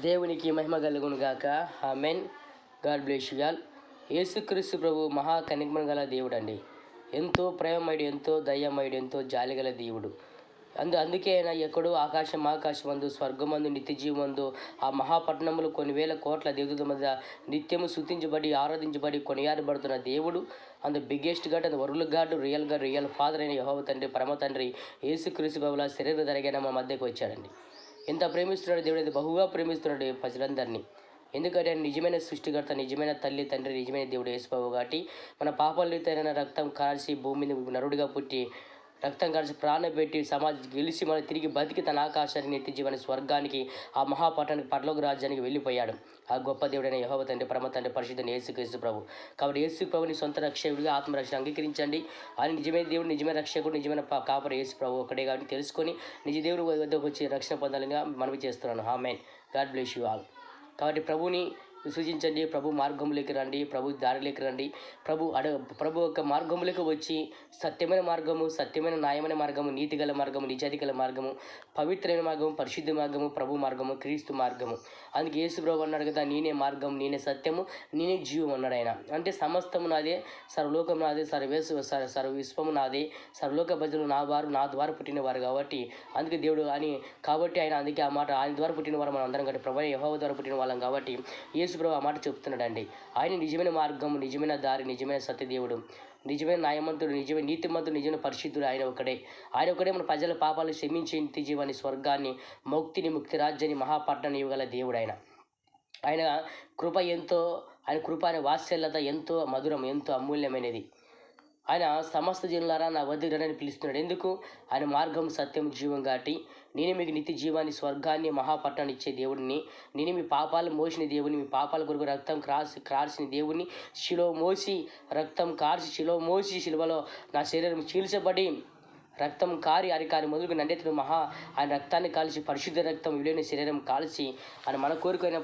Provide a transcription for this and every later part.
దేవునికి మహిమ కలుగును గాక. Amen. God bless you all. యేసుక్రీస్తు ప్రభు మహా కనికరము గల దేవుడు అండి. ఎంతో ప్రేమమయుడు, ఎంతో దయమయుడు, ఎంతో జాలిగల దేవుడు. అందుకే ఆయన ఎక్కడో ఆకాశమందు స్వర్గమందు నిత్యజీవమందు ఆ మహాపట్టణములు కొన్ని వేల కోట్ల దేవుల మధ్య నిత్యము స్తుతించబడి ఆరాధించబడి కొనియాడబడుతున్న దేవుడు. Biggest God, world God, real father అయిన యెహోవా తండ్రి, పరమ తండ్రి యేసుక్రీస్తు ప్రభువుల శరీరధారిగా మన మధ్యకు వచ్చాడండి. ఎంత ప్రేమిస్తున్నాడు దేవుడు, అయితే బహుగా ప్రేమిస్తున్నాడు ప్రజలందరినీ. ఎందుకంటే ఆయన నిజమైన సృష్టికర్త, నిజమైన తల్లి తండ్రి, నిజమైన దేవుడు యేసుప్రభువు. కాబట్టి మన పాపాలతోనైన రక్తం కాల్చి భూమి మీద నరుడిగా పుట్టి రక్తం కాల్చి ప్రాణం పెట్టి సమాజం గెలిచి మనం తిరిగి బతికి తన ఆకాశానికి నిత్య జీవన స్వర్గానికి ఆ మహాపట్టణానికి పరలోక రాజ్యానికి వెళ్ళిపోయాడు. ఆ గొప్ప దేవుడైన యెహోవా తండ్రి, పరమ తండ్రి, పరిశుద్ధ యేసుక్రీస్తు ప్రభు. కాబట్టి యేసు ప్రభుని సొంత రక్షకుడిగా ఆత్మరక్షణ అంగీకరించండి. ఆయన నిజమైన దేవుడు, నిజమైన రక్షకుడు, నిజమైన కాపరి యేసు ప్రభు ఒకటే కాబట్టి తెలుసుకొని నిజ దేవుడు వద్దకు వచ్చి రక్షణ పొందాలని మనవి చేస్తున్నాను. Amen. God bless you all. కాబట్టి ప్రభుని సూచించండి, ప్రభు మార్గంలోకి రండి, ప్రభు దారిలోకి రండి. ప్రభు యొక్క మార్గంలోకి వచ్చి సత్యమైన మార్గము, సత్యమైన న్యాయమైన మార్గము, నీతిగల మార్గము, నిజాయితీ గల మార్గము, పవిత్రమైన మార్గము, పరిశుద్ధ మార్గము, ప్రభు మార్గము, క్రీస్తు మార్గము. అందుకే యేసు ప్రభు అన్నాడు కదా, నేనే మార్గం, నేనే సత్యము, నేనే జీవం అన్నాడు ఆయన. అంటే సమస్తము నాదే, సర్వలోకం నాదే, సర్వవిశ్వము నాదే, సర్వలోక ప్రజలు నా వారు, నా ద్వారా పుట్టినవారు. కాబట్టి అందుకే దేవుడు కాబట్టి ఆయన అందుకే ఆ మాట, ఆయన ద్వారా పుట్టిన వారు మనం అందరం కాబట్టి ప్రభు యెహోవా ద్వారా పుట్టిన వాళ్ళం కాబట్టి యేసు ప్రభు ఆ మాట చెప్తున్నాడండి. ఆయన నిజమైన మార్గము, నిజమైన దారి, నిజమైన సత్యదేవుడు, నిజమైన న్యాయమంతుడు, నిజమైన నీతిమంతుడు, నిజమైన పరిశుద్ధుడు ఆయన ఒకడే. మన ప్రజల పాపాలు క్షమించి నిత్య జీవాన్ని, స్వర్గాన్ని, ముక్తి రాజ్యాన్ని, మహాపట్టణాన్ని ఇవ్వగల దేవుడు ఆయన. ఆయన కృప ఎంతో, ఆయన కృప, ఆయన వాత్సల్యత ఎంతో మధురం, ఎంతో అమూల్యమైనది. ఆయన సమస్త జనులారా నా వద్దకు రండి పిలుస్తున్నాడు. ఎందుకు? ఆయన మార్గం, సత్యం, జీవం కాబట్టి నేనే మీకు నిత్య జీవాన్ని, స్వర్గాన్ని, మహాపట్టణాన్ని ఇచ్చే దేవుడిని. నేనే మీ పాపాలు మోసిన దేవుని, మీ పాపాల కొరకు రక్తం కార్చిన దేవుని, శిలువ మోసి రక్తం కార్చి శిలువలో నా శరీరం చీల్చబడి రక్తం కారి అరికారి మొదలుకు నండెత్తుడు ఆయన రక్తాన్ని కాల్చి, పరిశుద్ధ రక్తం విలువైన శరీరం కాల్చి ఆయన మన కోరికైన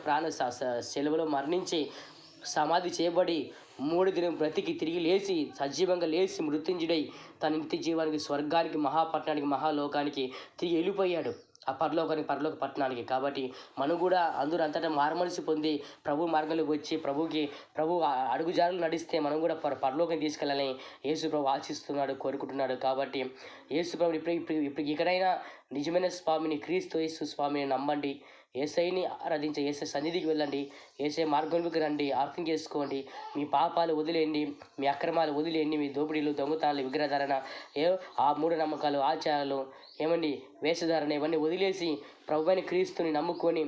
సెలవులో మరణించి సమాధి చేయబడి 3 దినం బ్రతికి తిరిగి లేచి సజీవంగా లేచి మృత్యుంజుడై తన నిత్య జీవానికి, స్వర్గానికి, మహాపట్టణానికి, మహాలోకానికి తిరిగి వెళ్ళిపోయాడు. ఆ పరలోక పట్టణానికి. కాబట్టి మనం కూడా అందరూ అంతటా మారుమనసు పొంది ప్రభు మార్గంలోకి వచ్చి ప్రభు అడుగుజాడలు నడిస్తే మనం కూడా పరలోకం తీసుకెళ్ళాలని యేసు ప్రభు ఆశిస్తున్నాడు, కోరుకుంటున్నాడు. కాబట్టి యేసు ప్రభు ఇప్పుడు ఇక్కడైనా నిజమైన స్వామిని, క్రీస్తు యేసు స్వామిని నమ్మండి. యేసయ్యని ఆరాధించే యేసయ్య సన్నిధికి వెళ్ళండి, యేసయ్య మార్గంలోకి రండి, అర్థం చేసుకోండి. మీ పాపాలు వదిలేయండి, మీ అక్రమాలు వదిలేయండి, మీ దోపిడీలు, దొంగతనాలు, విగ్రహధారణ, ఆ మూఢనమ్మకాలు, ఆచారాలు, వేషధారణ ఇవన్నీ వదిలేసి ప్రభువైన క్రీస్తుని నమ్ముకొని